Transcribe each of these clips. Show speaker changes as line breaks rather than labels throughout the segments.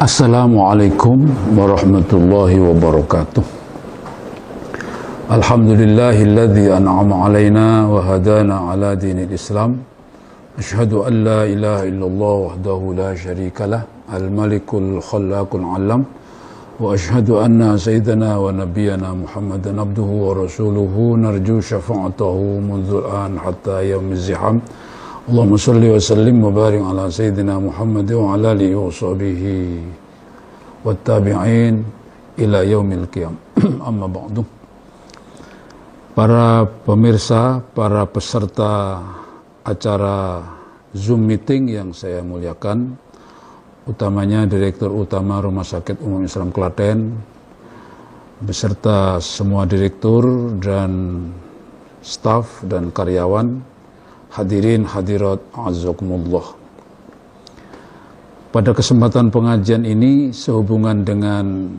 Assalamualaikum warahmatullahi wabarakatuh. Alhamdulillahilladzi an'ama alaina wa hadana ala dinil Islam. Asyhadu an la ilaha illallah wahdahu la syarikalah, al-malikul khallaqul alam. Wa asyhadu anna sayyidana wa nabiyyana Muhammadan abduhu wa rasuluhu narju syafa'atahu mundzul an hatta yaumiz ziham. Allahumma salli wa sallim wa barik ala sayyidina Muhammad wa ala alihi wa sahbihi wa tabi'in ila yaumil qiyam. Amma ba'du. Para pemirsa, para peserta acara Zoom meeting yang saya muliakan, utamanya Direktur Utama Rumah Sakit Umum Islam Klaten beserta semua direktur dan staf dan karyawan, hadirin hadirat azakumullah. Pada kesempatan pengajian ini sehubungan dengan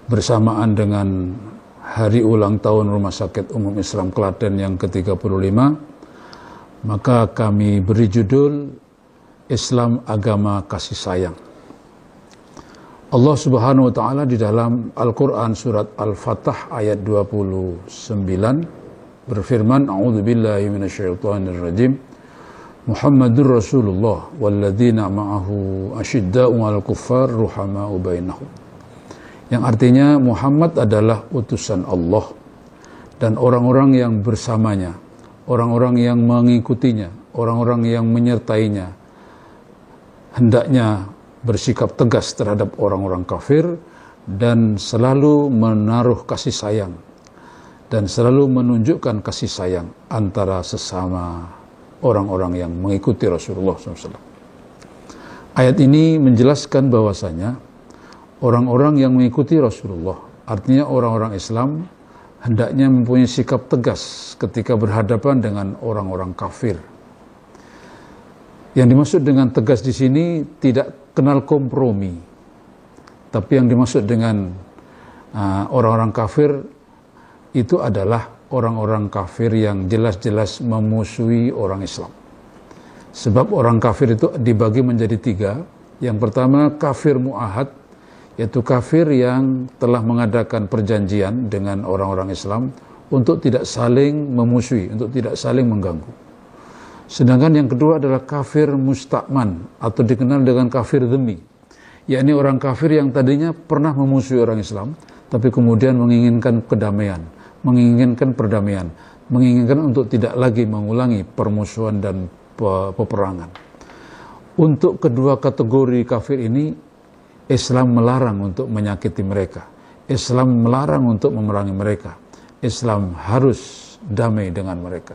bersamaan dengan hari ulang tahun Rumah Sakit Umum Islam Klaten yang ke-35, maka kami beri judul Islam Agama Kasih Sayang. Allah Subhanahu wa taala di dalam Al-Qur'an surat Al-Fatah ayat 29 berfirman, a'udzubillahi minasyaitonir rajim, Muhammadur Rasulullah walladzina ma'ahu asyidda'u 'alal kuffar ruhama'u bainahum. Yang artinya Muhammad adalah utusan Allah dan orang-orang yang bersamanya, orang-orang yang mengikutinya, orang-orang yang menyertainya hendaknya bersikap tegas terhadap orang-orang kafir dan selalu menaruh kasih sayang dan selalu menunjukkan kasih sayang antara sesama orang-orang yang mengikuti Rasulullah SAW. Ayat ini menjelaskan bahwasanya orang-orang yang mengikuti Rasulullah, artinya orang-orang Islam, hendaknya mempunyai sikap tegas ketika berhadapan dengan orang-orang kafir. Yang dimaksud dengan tegas di sini tidak kenal kompromi, tapi yang dimaksud dengan orang-orang kafir itu adalah orang-orang kafir yang jelas-jelas memusuhi orang Islam. Sebab orang kafir itu dibagi menjadi tiga. Yang pertama kafir mu'ahad, yaitu kafir yang telah mengadakan perjanjian dengan orang-orang Islam untuk tidak saling memusuhi, untuk tidak saling mengganggu. Sedangkan yang kedua adalah kafir mustakman atau dikenal dengan kafir dhimmi, yakni orang kafir yang tadinya pernah memusuhi orang Islam tapi kemudian menginginkan kedamaian, menginginkan perdamaian, menginginkan untuk tidak lagi mengulangi permusuhan dan peperangan. Untuk kedua kategori kafir ini, Islam melarang untuk menyakiti mereka. Islam melarang untuk memerangi mereka. Islam harus damai dengan mereka.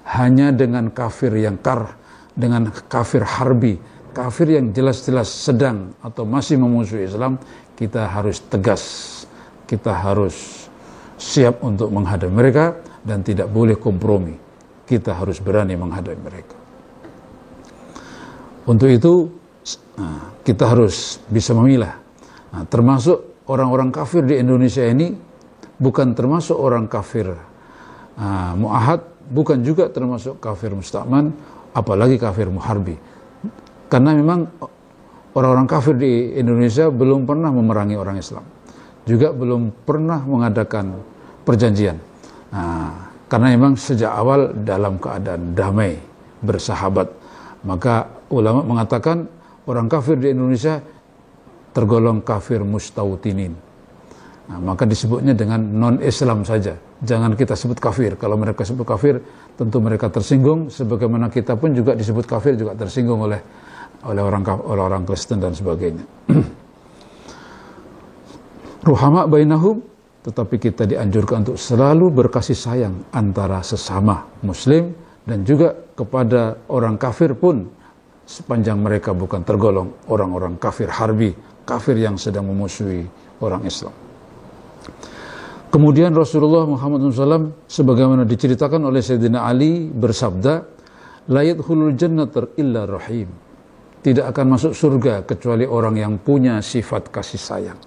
Hanya dengan kafir yang karh, dengan kafir harbi, kafir yang jelas-jelas sedang atau masih memusuhi Islam, kita harus tegas, kita harus siap untuk menghadapi mereka dan tidak boleh kompromi. Kita harus berani menghadapi mereka. Untuk itu kita harus bisa memilah. Termasuk orang-orang kafir di Indonesia ini bukan termasuk orang kafir mu'ahad, bukan juga termasuk kafir mustakman, apalagi kafir muharbi. Karena memang orang-orang kafir di Indonesia belum pernah memerangi orang Islam, juga belum pernah mengadakan perjanjian. Karena memang sejak awal dalam keadaan damai, bersahabat. Maka ulama mengatakan orang kafir di Indonesia tergolong kafir mustautinin. Maka disebutnya dengan non-Islam saja. Jangan kita sebut kafir. Kalau mereka sebut kafir, tentu mereka tersinggung. Sebagaimana kita pun juga disebut kafir, juga tersinggung oleh orang Kristen dan sebagainya. Ruhama bainahum, tetapi kita dianjurkan untuk selalu berkasih sayang antara sesama Muslim dan juga kepada orang kafir pun, sepanjang mereka bukan tergolong orang-orang kafir harbi, kafir yang sedang memusuhi orang Islam. Kemudian Rasulullah Muhammad SAW sebagaimana diceritakan oleh Sayyidina Ali bersabda, la yadkhulul jannata illa rahim, tidak akan masuk surga kecuali orang yang punya sifat kasih sayang.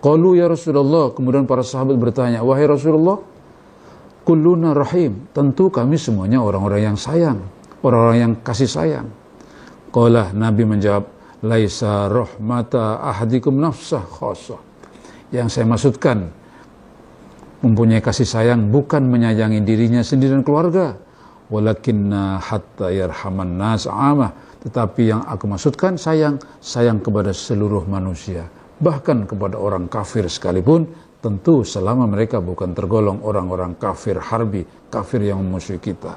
Qalu ya Rasulullah, kemudian para sahabat bertanya, wahai Rasulullah, kulluna rahim, tentu kami semuanya orang-orang yang sayang, orang-orang yang kasih sayang. Qala, Nabi menjawab, laisa rahmata ahadikum nafsah khassah. Yang saya maksudkan mempunyai kasih sayang bukan menyayangi dirinya sendiri dan keluarga, walakinna hatta yarhaman nas amah, tetapi yang aku maksudkan sayang kepada seluruh manusia, bahkan kepada orang kafir sekalipun, tentu selama mereka bukan tergolong orang-orang kafir harbi, kafir yang memusuhi kita.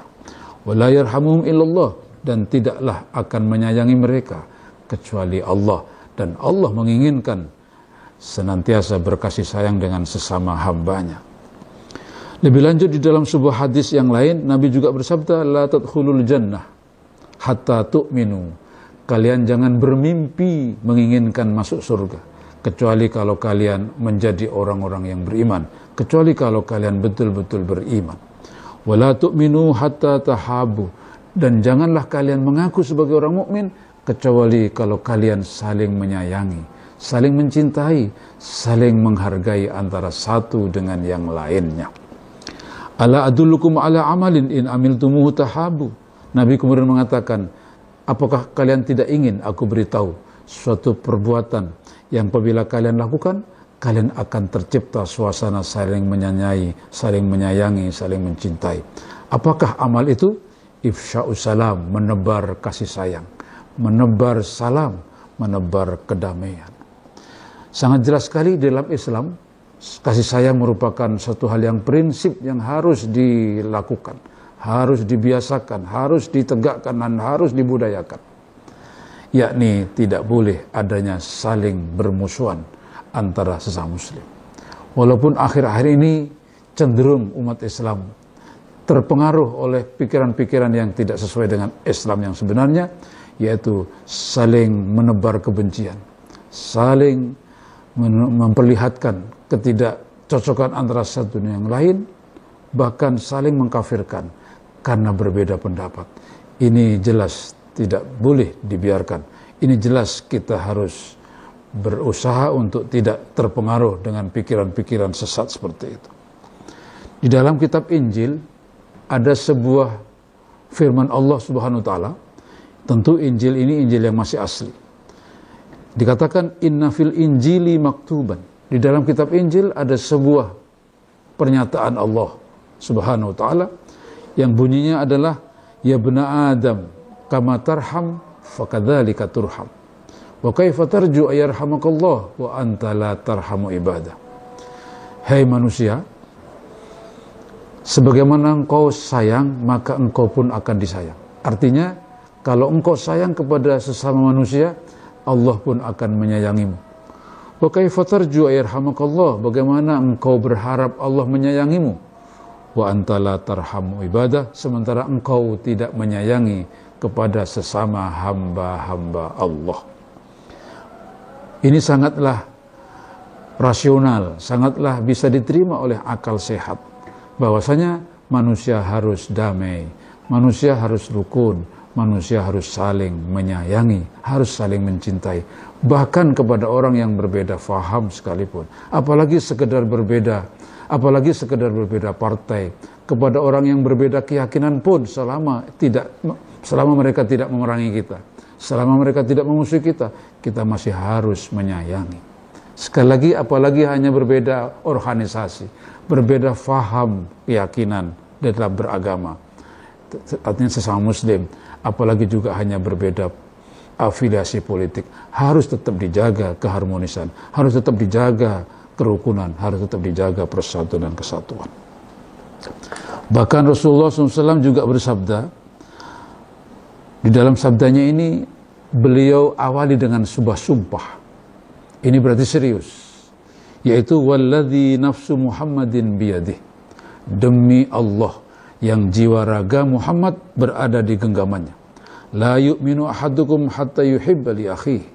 Wala yarhamuhum illallah, dan tidaklah akan menyayangi mereka kecuali Allah, dan Allah menginginkan senantiasa berkasih sayang dengan sesama hambanya. Lebih lanjut di dalam sebuah hadis yang lain, Nabi juga bersabda, la tadkhulul jannah hatta tu'minu. Kalian jangan bermimpi menginginkan masuk surga, kecuali kalau kalian menjadi orang-orang yang beriman, kecuali kalau kalian betul-betul beriman. Wala tu'minu hatta tahabu. Dan janganlah kalian mengaku sebagai orang mukmin kecuali kalau kalian saling menyayangi, saling mencintai, saling menghargai antara satu dengan yang lainnya. Ala adullukum ala amalin in amiltumuhu tahabu. Nabi kemudian mengatakan, apakah kalian tidak ingin aku beritahu suatu perbuatan yang apabila kalian lakukan, kalian akan tercipta suasana saling menyayangi, saling mencintai. Apakah amal itu? Ifsya'us salam, menebar kasih sayang, menebar salam, menebar kedamaian. Sangat jelas sekali dalam Islam, kasih sayang merupakan satu hal yang prinsip yang harus dilakukan, harus dibiasakan, harus ditegakkan, dan harus dibudayakan. Yakni tidak boleh adanya saling bermusuhan antara sesama muslim. Walaupun akhir-akhir ini cenderung umat Islam terpengaruh oleh pikiran-pikiran yang tidak sesuai dengan Islam yang sebenarnya, yaitu saling menebar kebencian, saling memperlihatkan ketidakcocokan antara satu dengan yang lain, bahkan saling mengkafirkan karena berbeda pendapat. Ini jelas tidak boleh dibiarkan. Ini jelas kita harus berusaha untuk tidak terpengaruh dengan pikiran-pikiran sesat seperti itu. Di dalam kitab Injil ada sebuah firman Allah Subhanahu wa taala. Tentu Injil ini Injil yang masih asli. Dikatakan inna fil injili maktuban. Di dalam kitab Injil ada sebuah pernyataan Allah Subhanahu wa taala yang bunyinya adalah ya bna Adam kama tarham fakadzalika turham. Wa kaifa tarju ayarhamakallah wa anta la tarhamu ibadah. Hai manusia, sebagaimana engkau sayang, maka engkau pun akan disayang. Artinya, kalau engkau sayang kepada sesama manusia, Allah pun akan menyayangimu. Wa kaifa tarju ayarhamakallah, bagaimana engkau berharap Allah menyayangimu? Wa anta la tarhamu ibadah, sementara engkau tidak menyayangi kepada sesama hamba-hamba Allah. Ini sangatlah rasional, sangatlah bisa diterima oleh akal sehat, bahwasanya manusia harus damai, manusia harus rukun, manusia harus saling menyayangi, harus saling mencintai, bahkan kepada orang yang berbeda faham sekalipun, apalagi sekedar berbeda partai, kepada orang yang berbeda keyakinan pun, selama mereka tidak memerangi kita, selama mereka tidak memusuhi kita, kita masih harus menyayangi. Sekali lagi, apalagi hanya berbeda organisasi, berbeda faham keyakinan dalam beragama, artinya sesama muslim, apalagi juga hanya berbeda afiliasi politik, harus tetap dijaga keharmonisan, harus tetap dijaga kerukunan, harus tetap dijaga persatuan dan kesatuan. Bahkan Rasulullah SAW juga bersabda, di dalam sabdanya ini beliau awali dengan sebuah sumpah. Ini berarti serius, yaitu walladzi nafsu Muhammadin biyadih, demi Allah yang jiwa raga Muhammad berada di genggamannya. La yu'minu ahadukum hatta yuhibba li akhihi.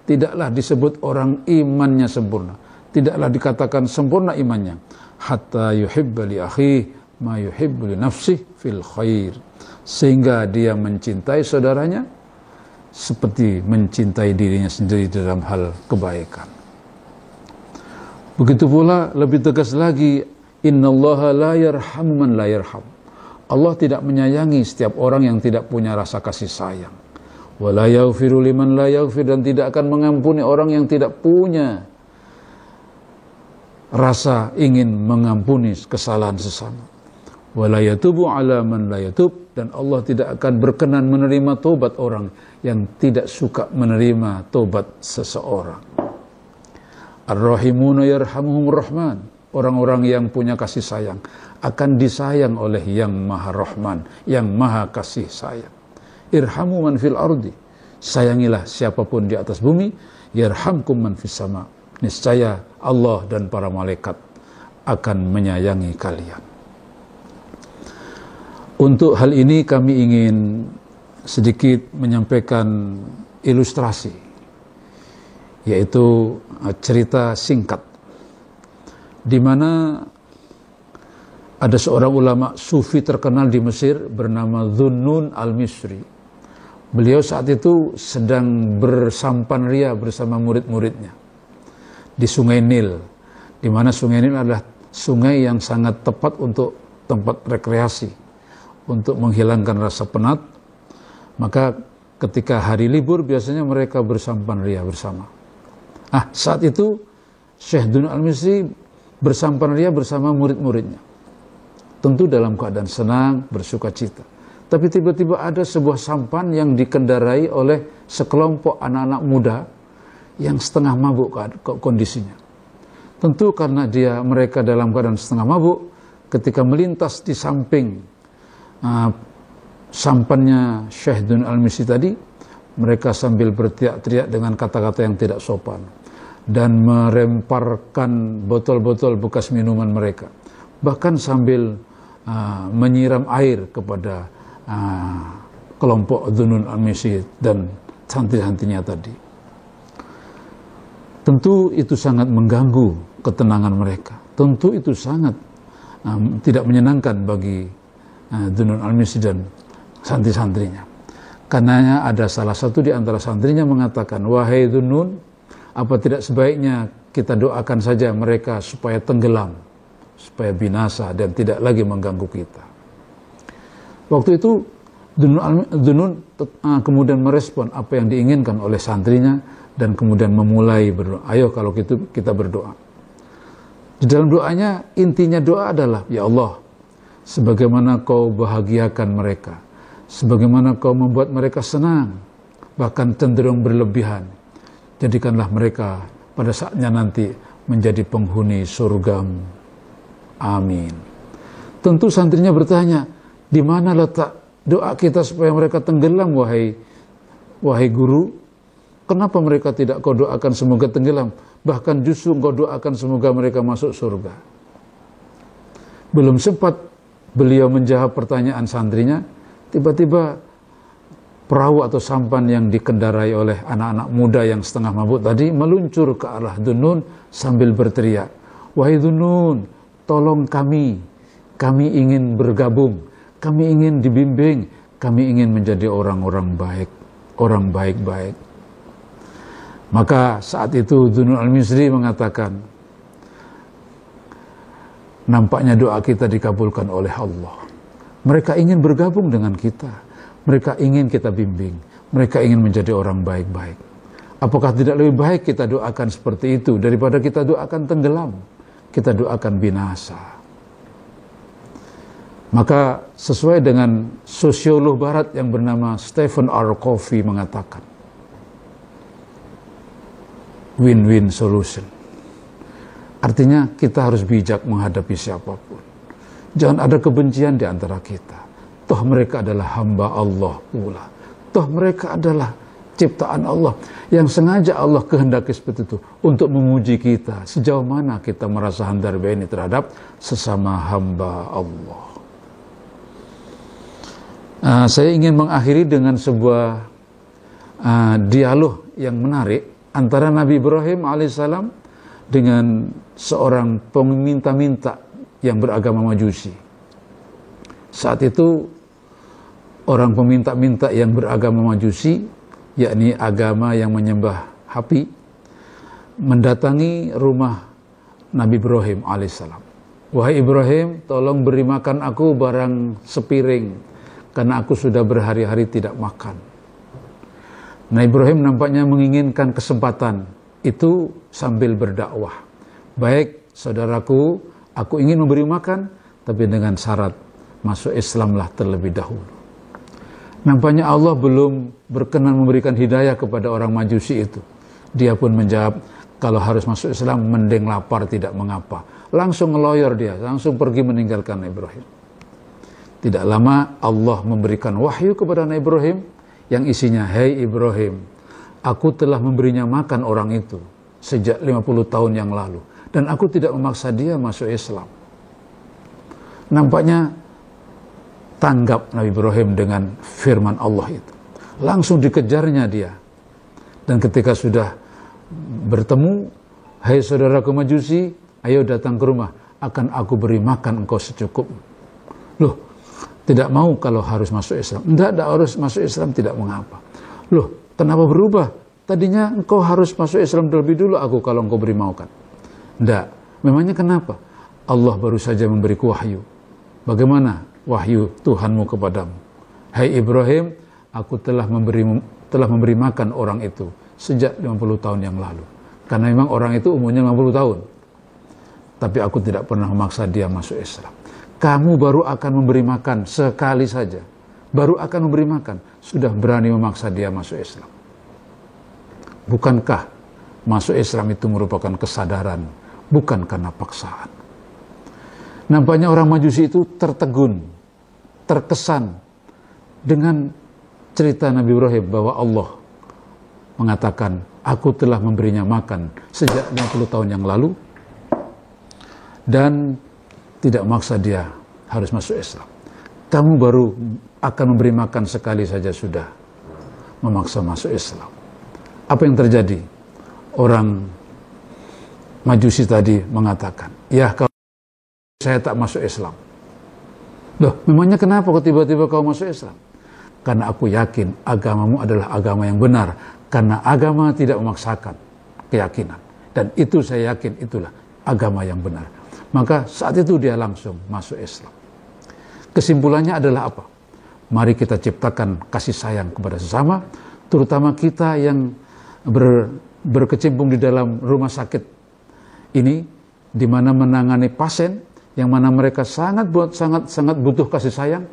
Tidaklah disebut orang imannya sempurna, tidaklah dikatakan sempurna imannya, hatta yuhibba li akhihi ma yuhibbu li nafsihi fil khair, sehingga dia mencintai saudaranya seperti mencintai dirinya sendiri dalam hal kebaikan. Begitu pula lebih tegas lagi, innallaha la yarhamu man la yarham. Allah tidak menyayangi setiap orang yang tidak punya rasa kasih sayang. Wa la yaghfiru liman la yaghfir, dan tidak akan mengampuni orang yang tidak punya rasa ingin mengampuni kesalahan sesama. Wa la yatubu ala man la yatub, dan Allah tidak akan berkenan menerima tobat orang yang tidak suka menerima tobat seseorang. Ar-Rahimuna yarhamuhumur Rahman, orang-orang yang punya kasih sayang akan disayang oleh yang Maha Rahman, yang Maha kasih sayang. Irhamu man fil ardi, sayangilah siapapun di atas bumi. Yarhamkum man fis sama, niscaya Allah dan para malaikat akan menyayangi kalian. Untuk hal ini kami ingin sedikit menyampaikan ilustrasi, yaitu cerita singkat di mana ada seorang ulama sufi terkenal di Mesir bernama Dhunnun al-Misri. Beliau saat itu sedang bersampan ria bersama murid-muridnya di Sungai Nil, di mana Sungai Nil adalah sungai yang sangat tepat untuk tempat rekreasi, untuk menghilangkan rasa penat. Maka ketika hari libur biasanya mereka bersampan ria bersama. Saat itu Syekh Dhunnun al-Misri bersampan ria bersama murid-muridnya, tentu dalam keadaan senang, bersuka cita. Tapi tiba-tiba ada sebuah sampan yang dikendarai oleh sekelompok anak-anak muda yang setengah mabuk kondisinya. Tentu karena mereka dalam keadaan setengah mabuk, ketika melintas di samping sampannya Syekh Dhunnun al-Misri tadi, mereka sambil berteriak-teriak dengan kata-kata yang tidak sopan dan meremparkan botol-botol bekas minuman mereka, bahkan sambil menyiram air kepada kelompok Dhunnun al-Misri dan santri-santrinya tadi. Tentu itu sangat mengganggu ketenangan mereka. Tentu itu sangat tidak menyenangkan bagi Dhunnun al-Misri dan santri-santrinya. Karenanya ada salah satu di antara santrinya mengatakan, "Wahai Dhunnun, apa tidak sebaiknya kita doakan saja mereka supaya tenggelam, supaya binasa dan tidak lagi mengganggu kita?" Waktu itu Dhunnun kemudian merespon apa yang diinginkan oleh santrinya dan kemudian memulai berdoa. Ayo kalau gitu kita berdoa. Di dalam doanya, intinya doa adalah, ya Allah, sebagaimana kau bahagiakan mereka, sebagaimana kau membuat mereka senang, bahkan cenderung berlebihan, jadikanlah mereka pada saatnya nanti menjadi penghuni surgamu. Amin. Tentu santrinya bertanya, di mana letak doa kita supaya mereka tenggelam, wahai guru? Kenapa mereka tidak kau doakan semoga tenggelam? Bahkan justru kau doakan semoga mereka masuk surga. Belum sempat beliau menjawab pertanyaan santrinya, tiba-tiba perahu atau sampan yang dikendarai oleh anak-anak muda yang setengah mabuk tadi meluncur ke arah Dhunnun sambil berteriak, "Wahai Dhunnun, tolong kami ingin bergabung, kami ingin dibimbing, kami ingin menjadi orang-orang baik, orang baik-baik." Maka saat itu Dhunnun al-Misri mengatakan, nampaknya doa kita dikabulkan oleh Allah. Mereka ingin bergabung dengan kita, mereka ingin kita bimbing, mereka ingin menjadi orang baik-baik. Apakah tidak lebih baik kita doakan seperti itu daripada kita doakan tenggelam, kita doakan binasa? Maka sesuai dengan sosiolog barat yang bernama Stephen R. Covey mengatakan, win-win solution. Artinya kita harus bijak menghadapi siapapun. Jangan ada kebencian di antara kita. Toh mereka adalah hamba Allah pula. Toh mereka adalah ciptaan Allah yang sengaja Allah kehendaki seperti itu untuk menguji kita. Sejauh mana kita merasa handar beni terhadap sesama hamba Allah. Saya ingin mengakhiri dengan sebuah dialog yang menarik antara Nabi Ibrahim alaihissalam dengan seorang peminta-minta yang beragama Majusi. Saat itu orang peminta-minta yang beragama Majusi, yakni agama yang menyembah api, mendatangi rumah Nabi Ibrahim alaihissalam. "Wahai Ibrahim, tolong beri makan aku barang sepiring, karena aku sudah berhari-hari tidak makan." Nabi Ibrahim nampaknya menginginkan kesempatan itu sambil berdakwah. Baik, saudaraku, aku ingin memberi makan, tapi dengan syarat masuk Islamlah terlebih dahulu. Nampaknya Allah belum berkenan memberikan hidayah kepada orang Majusi itu. Dia pun menjawab, kalau harus masuk Islam, mending lapar tidak mengapa. Langsung ngeloyor dia, langsung pergi meninggalkan Nabi Ibrahim. Tidak lama Allah memberikan wahyu kepada Nabi Ibrahim yang isinya, "Hai Ibrahim, aku telah memberinya makan orang itu sejak 50 tahun yang lalu. Dan aku tidak memaksa dia masuk Islam." Nampaknya tanggap Nabi Ibrahim dengan firman Allah itu. Langsung dikejarnya dia. Dan ketika sudah bertemu, "Hai saudaraku Majusi, ayo datang ke rumah, akan aku beri makan engkau secukupnya." Loh, tidak mau kalau harus masuk Islam. Tidak harus masuk Islam, tidak mengapa. Loh, kenapa berubah? Tadinya engkau harus masuk Islam terlebih dulu aku kalau engkau beri makan. Tidak. Memangnya kenapa? Allah baru saja memberiku wahyu. Bagaimana wahyu Tuhanmu kepadamu? "Hai Ibrahim, aku telah memberi makan orang itu sejak 50 tahun yang lalu." Karena memang orang itu umurnya 50 tahun. Tapi aku tidak pernah memaksa dia masuk Islam. Kamu baru akan memberi makan sekali saja. Baru akan memberi makan, sudah berani memaksa dia masuk Islam. Bukankah masuk Islam itu merupakan kesadaran, bukan karena paksaan? Nampaknya orang Majusi itu tertegun, terkesan dengan cerita Nabi Ibrahim bahwa Allah mengatakan, aku telah memberinya makan sejak 50 tahun yang lalu dan tidak memaksa dia harus masuk Islam. Kamu baru akan memberi makan sekali saja sudah memaksa masuk Islam. Apa yang terjadi? Orang Majusi tadi mengatakan, "Ya, kalau saya tak masuk Islam." Loh, memangnya kenapa kok tiba-tiba kau masuk Islam? Karena aku yakin agamamu adalah agama yang benar. Karena agama tidak memaksakan keyakinan. Dan itu saya yakin itulah agama yang benar. Maka saat itu dia langsung masuk Islam. Kesimpulannya adalah apa? Mari kita ciptakan kasih sayang kepada sesama, terutama kita yang berkecimpung di dalam rumah sakit ini, di mana menangani pasien yang mana mereka sangat butuh kasih sayang.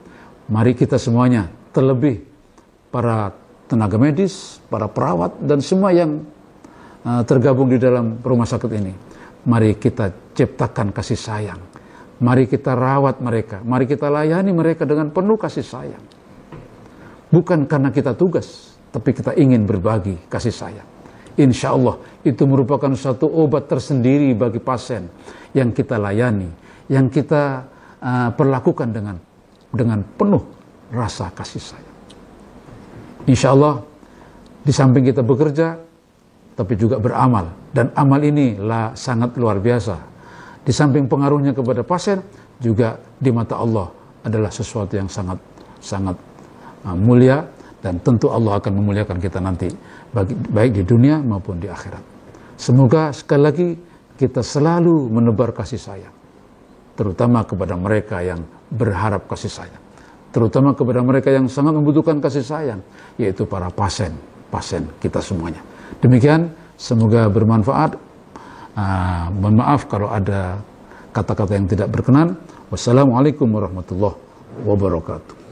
Mari kita semuanya, terlebih para tenaga medis, para perawat dan semua yang tergabung di dalam rumah sakit ini, mari kita ciptakan kasih sayang. Mari kita rawat mereka. Mari kita layani mereka dengan penuh kasih sayang. Bukan karena kita tugas, tapi kita ingin berbagi kasih sayang. Insya Allah itu merupakan suatu obat tersendiri bagi pasien yang kita layani, yang kita perlakukan dengan penuh rasa kasih sayang. Insya Allah di samping kita bekerja, tapi juga beramal. Dan amal ini sangat luar biasa. Di samping pengaruhnya kepada pasien, juga di mata Allah adalah sesuatu yang sangat mulia. Dan tentu Allah akan memuliakan kita nanti, baik di dunia maupun di akhirat. Semoga sekali lagi kita selalu menebar kasih sayang. Terutama kepada mereka yang berharap kasih sayang. Terutama kepada mereka yang sangat membutuhkan kasih sayang, yaitu para pasien kita semuanya. Demikian, semoga bermanfaat. Mohon maaf kalau ada kata-kata yang tidak berkenan. Wassalamualaikum warahmatullahi wabarakatuh.